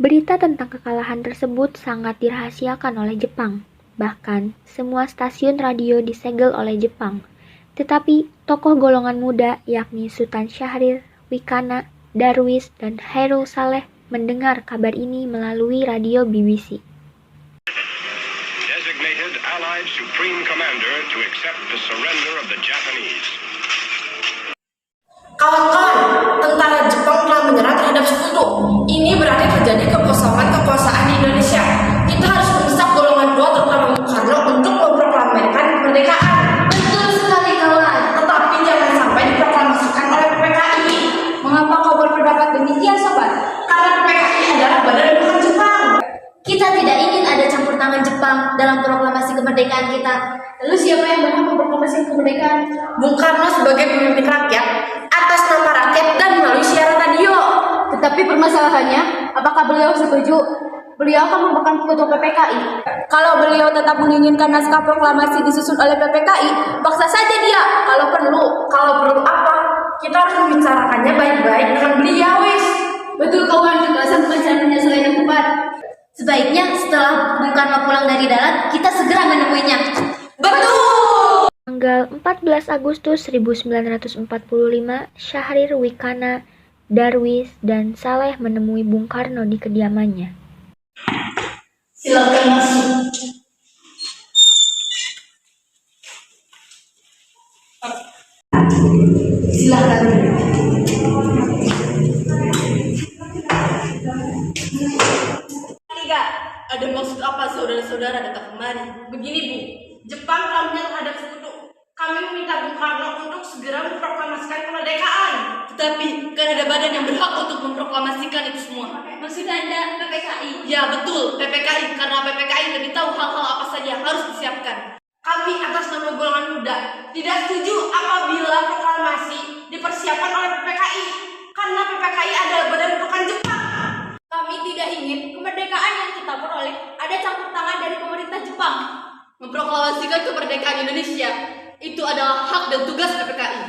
Berita tentang kekalahan tersebut sangat dirahasiakan oleh Jepang. Bahkan, semua stasiun radio disegel oleh Jepang. Tetapi, tokoh golongan muda yakni Sultan Syahrir, Wikana, Darwis, dan Hairul Saleh mendengar kabar ini melalui radio BBC. Designated Allied Supreme Commander to accept the surrender of the Japanese. Kawan-kawan, tentara Jepang telah menyerah terhadap sekutu. Ini berarti terjadi kekosongan kekuasaan di Indonesia. Kita harus mendesak golongan 2 terutama Bung Karno untuk memproklamirkan kemerdekaan. Betul sekali kawan. Tetapi jangan sampai diproklamasikan oleh PPKI. Mengapa kau berpendapat demikian sobat? Karena PPKI adalah badan hukum Jepang. Kita tidak ingin ada campur tangan Jepang dalam proklamasi kemerdekaan kita. Lalu siapa yang berhak memproklamasi kemerdekaan? Bung Karno sebagai pemimpin rakyat atas nama rakyat dan melalui siaran radio. Tetapi permasalahannya, apakah beliau setuju? Beliau akan merupakan ketua PPKI. Kalau beliau tetap menginginkan naskah proklamasi disusun oleh PPKI, paksa saja dia. Kalau perlu apa? Kita harus membicarakannya baik-baik dengan beliau, wis. Betul kawan, kekerasan bukan penyelesaian yang tepat. Sebaiknya setelah Bung Karno pulang dari darat, kita segera menemuinya. Betul! Tanggal 14 Agustus 1945, Syahrir, Wikana, Darwis, dan Saleh menemui Bung Karno di kediamannya. Silakan masuk. Silakan. Tiga, ada maksud apa saudara-saudara datang kemari? Begini Bu, Jepang telah menyerah terhadap sekutu. Kami meminta Bung Karno untuk segera memproklamasikan kemerdekaan. Tetapi kan ada badan yang berhak untuk memproklamasikan itu semua. Maksud Anda PPKI? Ya betul, PPKI, karena PPKI lebih tahu hal-hal apa saja harus disiapkan. Kami atas nama golongan muda tidak setuju apabila proklamasi dipersiapkan oleh PPKI. Karena PPKI adalah badan hukum Jepang. Kami tidak ingin kemerdekaan yang kita peroleh ada campur tangan dari pemerintah Jepang. Memproklamasikan kemerdekaan Indonesia itu adalah hak dan tugas PPKI.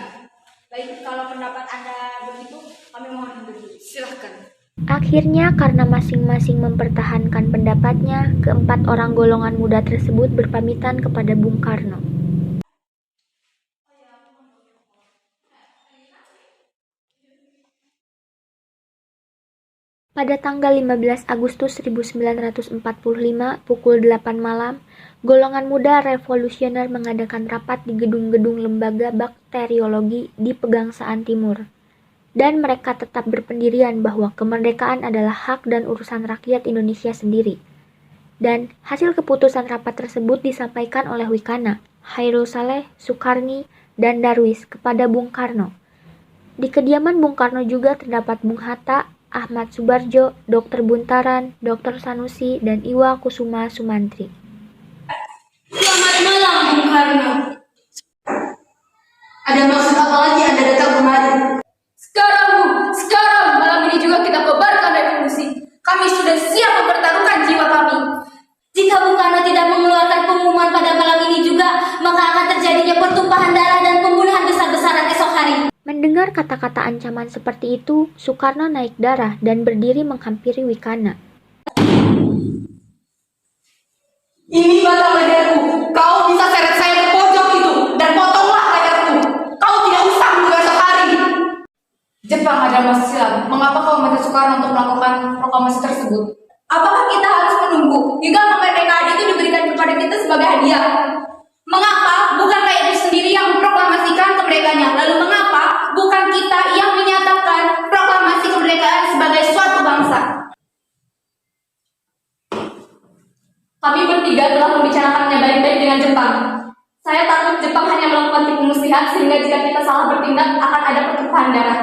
Baik, kalau pendapat Anda begitu, kami mohon mundur. Silahkan. Akhirnya, karena masing-masing mempertahankan pendapatnya, keempat orang golongan muda tersebut berpamitan kepada Bung Karno. Pada tanggal 15 Agustus 1945 pukul 8 malam, golongan muda revolusioner mengadakan rapat di gedung-gedung lembaga bakteriologi di Pegangsaan Timur. Dan mereka tetap berpendirian bahwa kemerdekaan adalah hak dan urusan rakyat Indonesia sendiri. Dan hasil keputusan rapat tersebut disampaikan oleh Wikana, Hairul Saleh, Sukarni, dan Darwis kepada Bung Karno. Di kediaman Bung Karno juga terdapat Bung Hatta, Ahmad Subarjo, Dr. Buntaran, Dr. Sanusi, dan Iwa Kusuma Sumantri. Selamat malam, Bung Karno. Ada maksud apa lagi Anda datang kemari? Sekarang, Bu, malam ini juga kita kobarkan revolusi. Kami sudah siap mempertaruhkan jiwa kami. Jika Bung Karno tidak mengeluarkan pengumuman pada malam ini juga, maka akan terjadinya pertumpahan darah dan pembunuhan besar-besaran esok hari. Mendengar kata-kata ancaman seperti itu, Soekarno naik darah dan berdiri menghampiri Wikana. Ini batang leherku. Kau bisa seret saya ke pojok itu dan potonglah leherku. Kau tidak usah menunggu esok hari. Jepang ada masa silam. Mengapa kau meminta Soekarno untuk melakukan proklamasi tersebut? Apakah kita harus menunggu hingga kemerdekaan itu diberikan kepada kita sebagai hadiah? Mengapa bukan rakyat itu sendiri yang memproklamasikan kemerdekaannya? Lalu mengapa bukan kita yang menyatakan proklamasi kemerdekaan sebagai suatu bangsa? Kami bertiga telah membicarakannya baik-baik dengan Jepang. Saya takut Jepang hanya melakukan tipu muslihat sehingga jika kita salah bertindak akan ada pertumpahan darah.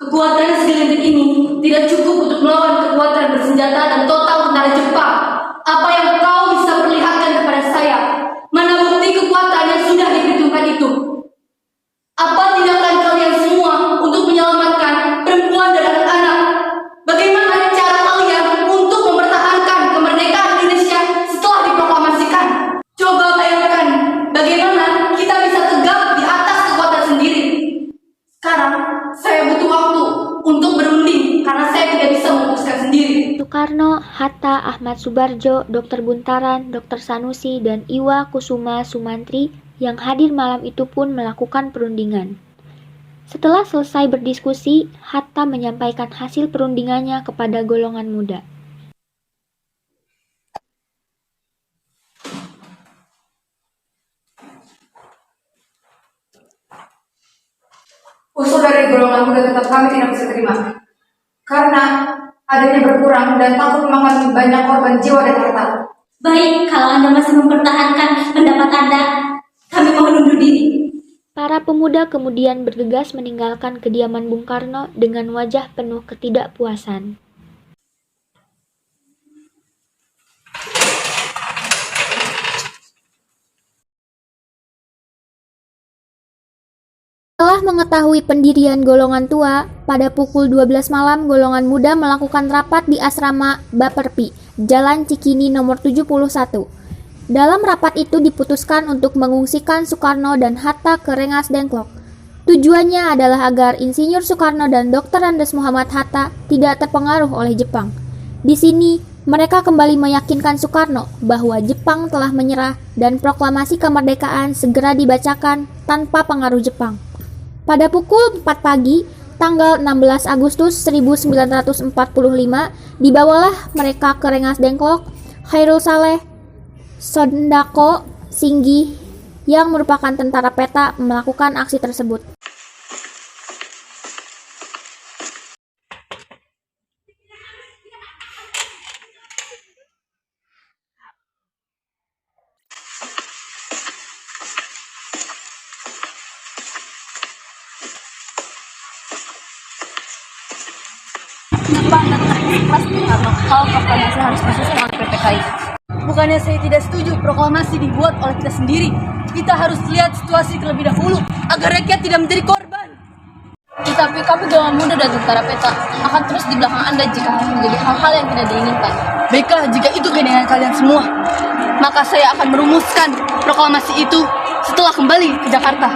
Kekuatan segelintir ini tidak cukup untuk melawan kekuatan bersenjata dan total tentara Jepang. Apa yang kau bisa perlihatkan kepada saya? Mana bukti kekuatan yang sudah diperhitungkan itu? Apa tindakan kalian semua untuk menyelamatkan perempuan dan anak-anak? Bagaimana cara kalian untuk mempertahankan kemerdekaan Indonesia setelah diproklamasikan? Coba bayangkan bagaimana kita bisa tegak di atas kekuatan sendiri. Sekarang saya butuh waktu untuk berunding karena saya tidak Karno, Hatta, Ahmad Subarjo, Dr. Buntaran, Dr. Sanusi, dan Iwa Kusuma Sumantri yang hadir malam itu pun melakukan perundingan. Setelah selesai berdiskusi, Hatta menyampaikan hasil perundingannya kepada golongan muda. Usul dari golongan muda tetap kami tidak bisa terima. Karena adanya berkurang dan takut memakan banyak korban jiwa dan harta. Baik, kalau Anda masih mempertahankan pendapat Anda, kami mohon undur diri. Para pemuda kemudian bergegas meninggalkan kediaman Bung Karno dengan wajah penuh ketidakpuasan. Setelah mengetahui pendirian golongan tua, pada pukul 12 malam golongan muda melakukan rapat di asrama Baperpi, Jalan Cikini nomor 71. Dalam rapat itu diputuskan untuk mengungsikan Soekarno dan Hatta ke Rengas Dengklok. Tujuannya adalah agar Insinyur Soekarno dan Dr. Andes Muhammad Hatta tidak terpengaruh oleh Jepang. Di sini, mereka kembali meyakinkan Soekarno bahwa Jepang telah menyerah dan proklamasi kemerdekaan segera dibacakan tanpa pengaruh Jepang. Pada pukul 4 pagi, tanggal 16 Agustus 1945, dibawalah mereka ke Rengas Dengklok. Khairul Saleh Sondako Singgi yang merupakan tentara peta melakukan aksi tersebut. Jepang dan kelas Soekarno, hal proklamasi harus disusun oleh PPKI. Bukannya saya tidak setuju proklamasi dibuat oleh kita sendiri. Kita harus lihat situasi terlebih dahulu agar rakyat tidak menjadi korban. Tetapi kami golongan muda dan tentara peta akan terus di belakang Anda jika harus menjadi hal-hal yang tidak diinginkan. Baiklah, jika itu keinginan kalian semua, maka saya akan merumuskan proklamasi itu setelah kembali ke Jakarta.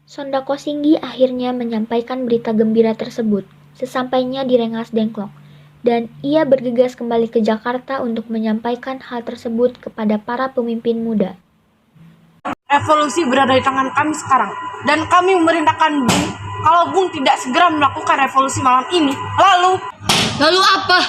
Sondako Singgi akhirnya menyampaikan berita gembira tersebut sesampainya di Rengas Dengklok, dan ia bergegas kembali ke Jakarta untuk menyampaikan hal tersebut kepada para pemimpin muda. Revolusi berada di tangan kami sekarang, dan kami memerintahkan Bung, kalau Bung tidak segera melakukan revolusi malam ini, Lalu apa?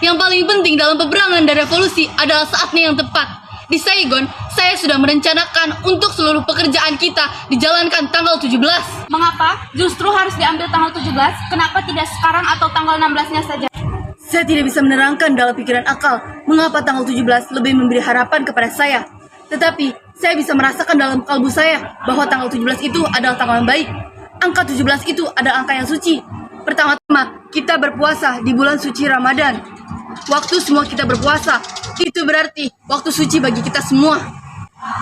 Yang paling penting dalam peperangan dan revolusi adalah saatnya yang tepat. Di Saigon, saya sudah merencanakan untuk seluruh pekerjaan kita dijalankan tanggal 17. mengapa justru harus diambil tanggal 17? Kenapa tidak sekarang atau tanggal 16-nya saja? Saya tidak bisa menerangkan dalam pikiran akal mengapa tanggal 17 lebih memberi harapan kepada saya. Tetapi, saya bisa merasakan dalam kalbu saya bahwa tanggal 17 itu adalah tanggal yang baik. Angka 17 itu adalah angka yang suci. Pertama-tama, kita berpuasa di bulan suci Ramadan. Waktu semua kita berpuasa, itu berarti waktu suci bagi kita semua.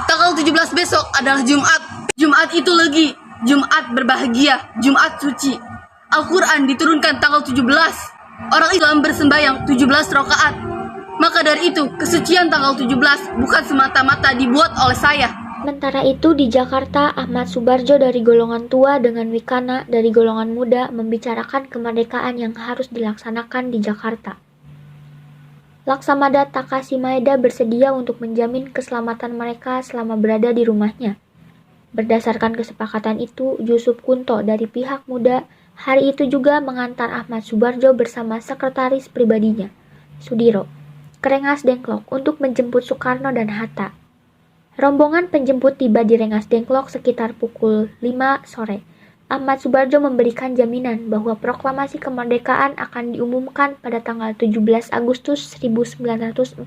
Tanggal 17 besok adalah Jumat. Jumat itu legi, Jumat berbahagia, Jumat suci. Al-Quran diturunkan tanggal 17. Orang Islam bersembahyang 17 rakaat. Maka dari itu, kesucian tanggal 17 bukan semata-mata dibuat oleh saya. Sementara itu di Jakarta, Ahmad Subarjo dari golongan tua dengan Wikana dari golongan muda membicarakan kemerdekaan yang harus dilaksanakan di Jakarta. Laksamada Takashi Maeda bersedia untuk menjamin keselamatan mereka selama berada di rumahnya. Berdasarkan kesepakatan itu, Yusuf Kunto dari pihak muda hari itu juga mengantar Ahmad Subarjo bersama sekretaris pribadinya, Sudiro, ke Rengas Dengklok untuk menjemput Soekarno dan Hatta. Rombongan penjemput tiba di Rengas Dengklok sekitar pukul 5 sore. Ahmad Subarjo memberikan jaminan bahwa proklamasi kemerdekaan akan diumumkan pada tanggal 17 Agustus 1945,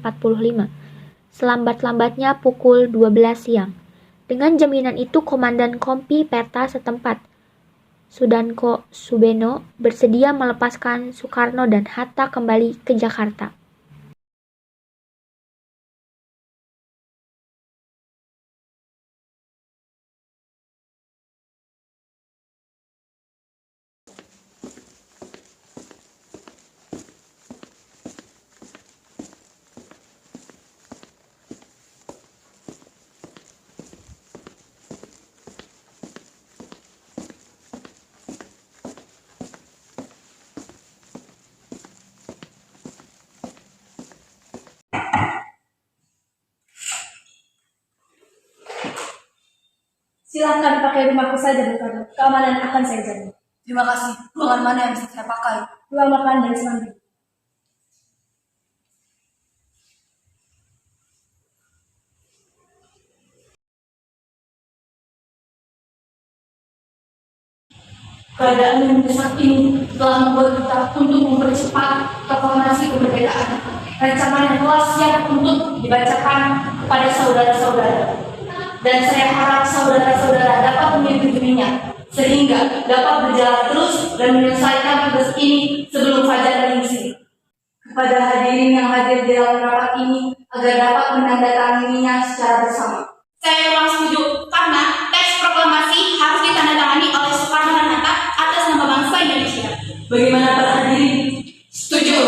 selambat-lambatnya pukul 12 siang. Dengan jaminan itu, Komandan Kompi Peta setempat, Sudanko Subeno, bersedia melepaskan Soekarno dan Hatta kembali ke Jakarta. Silahkan pakai rumahku saja, Bung Karno. Keamanan akan saya jamin. Terima kasih. Ruangan mana yang bisa saya pakai? Ruang makan dan semanggi. Keadaan yang mendesak ini telah membuat kita untuk mempercepat proklamasi kemerdekaan. Rancangan yang telah siap untuk dibacakan kepada saudara-saudara. Dan saya harap saudara-saudara dapat menyetujuinya, sehingga dapat berjalan terus dan menyelesaikan tugas ini sebelum fajar menyingsing. Kepada hadirin yang hadir di dalam rapat ini, agar dapat menandatanganinya secara bersama. Saya kurang setuju karena teks proklamasi harus ditandatangani oleh Soekarno dan Hatta atas nama bangsa Indonesia. Bagaimana para hadirin? Setuju.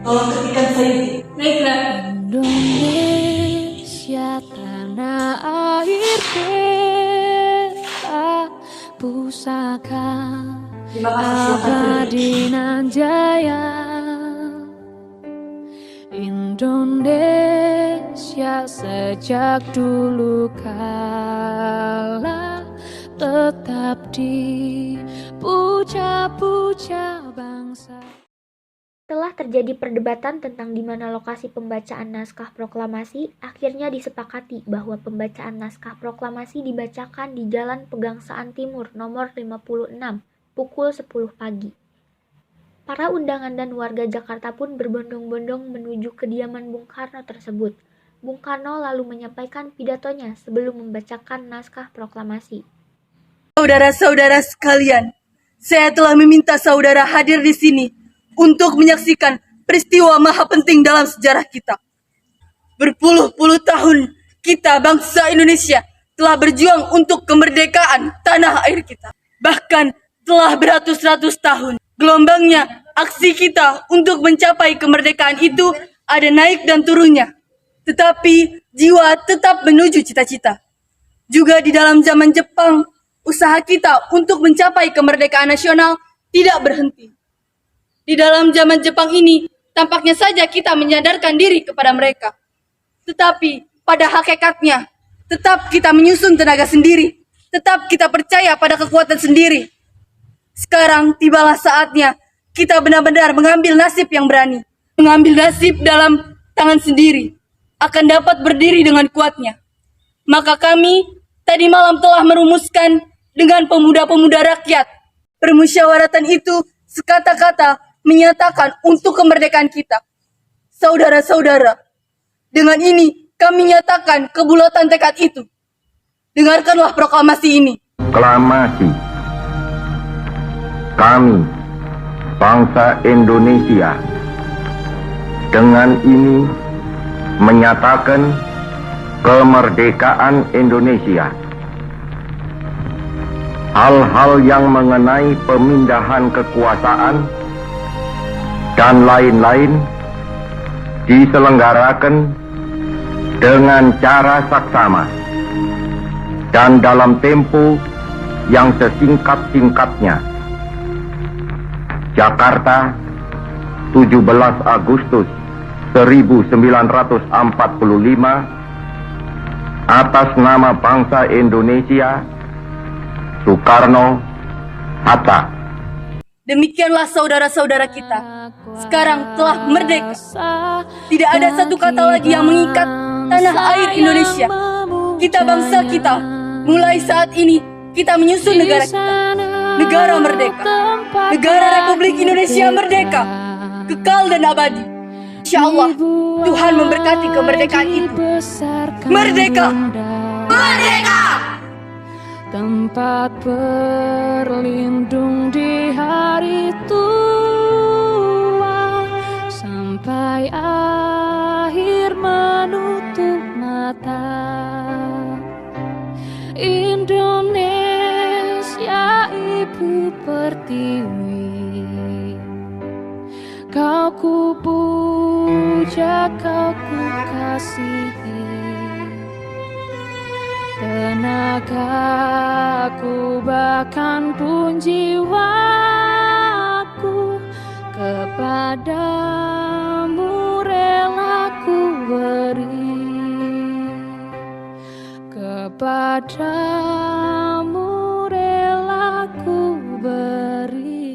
Tolong ketikkan saya itu. Baiklah. Indonesia tanah air kita, pusaka Terima kasih. abadi nan jaya. Indonesia sejak dulu kala tetap dipuja-puja bangsa. Setelah terjadi perdebatan tentang di mana lokasi pembacaan naskah proklamasi, akhirnya disepakati bahwa pembacaan naskah proklamasi dibacakan di Jalan Pegangsaan Timur nomor 56, pukul 10 pagi. Para undangan dan warga Jakarta pun berbondong-bondong menuju kediaman Bung Karno tersebut. Bung Karno lalu menyampaikan pidatonya sebelum membacakan naskah proklamasi. Saudara-saudara sekalian, saya telah meminta saudara hadir di sini untuk menyaksikan peristiwa maha penting dalam sejarah kita. Berpuluh-puluh tahun kita bangsa Indonesia telah berjuang untuk kemerdekaan tanah air kita. Bahkan telah beratus-ratus tahun. Gelombangnya aksi kita untuk mencapai kemerdekaan itu ada naik dan turunnya. Tetapi jiwa tetap menuju cita-cita. Juga di dalam zaman Jepang, usaha kita untuk mencapai kemerdekaan nasional tidak berhenti. Di dalam zaman Jepang ini, tampaknya saja kita menyadarkan diri kepada mereka. Tetapi pada hakikatnya, tetap kita menyusun tenaga sendiri. Tetap kita percaya pada kekuatan sendiri. Sekarang tibalah saatnya kita benar-benar mengambil nasib yang berani. Mengambil nasib dalam tangan sendiri. Akan dapat berdiri dengan kuatnya. Maka kami tadi malam telah merumuskan dengan pemuda-pemuda rakyat. Permusyawaratan itu sekata-kata menyatakan untuk kemerdekaan kita. Saudara-saudara, dengan ini kami nyatakan kebulatan tekad itu. Dengarkanlah proklamasi ini. Proklamasi. Kami, bangsa Indonesia, dengan ini menyatakan kemerdekaan Indonesia. Hal-hal yang mengenai pemindahan kekuasaan dan lain-lain diselenggarakan dengan cara saksama dan dalam tempo yang sesingkat-singkatnya. Jakarta, 17 Agustus 1945, atas nama bangsa Indonesia, Soekarno, Hatta. Demikianlah saudara-saudara kita. Sekarang telah merdeka. Tidak ada satu kata lagi yang mengikat tanah air Indonesia. Kita bangsa kita. Mulai saat ini kita menyusun negara kita. Negara merdeka. Negara Republik Indonesia merdeka. Kekal dan abadi. Insya Allah Tuhan memberkati kemerdekaan itu. Merdeka! Merdeka! Tempat berlindung di hari tua, sampai akhir menutup mata. Indonesia ibu pertiwi, kau ku puja, kau ku kasihi. Tenagaku bahkan pun jiwaku kepadamu rela ku beri. kepadamu rela ku beri.